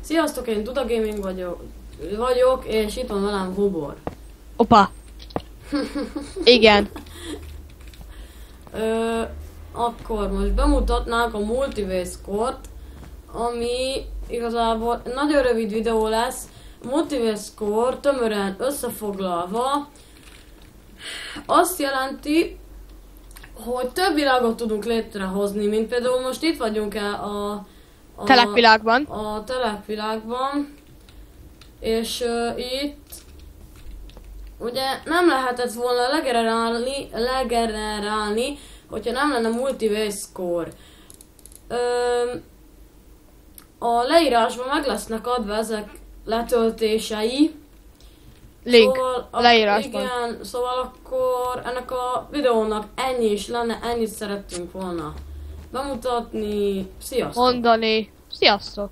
Sziasztok, én Duda Gaming vagyok, és itt van velem Hobor. Opa! Igen. Akkor most bemutatnánk a Multiverse Core-t, ami igazából nagyon rövid videó lesz. A Multiverse Core tömören összefoglalva azt jelenti, hogy több világot tudunk létrehozni, mint például most itt vagyunk a Telepvilágban. A telepvilágban, és itt ugye nem lehetett volna legenerálni, hogyha nem lenne Multiverse Core. A leírásban meg lesznek adva ezek letöltései. Link. Szóval, Leírásban. Igen, szóval akkor ennek a videónak ennyi is lenne, ennyit szerettünk volna bemutatni. Sziasztok! Mondani. Sziasztok!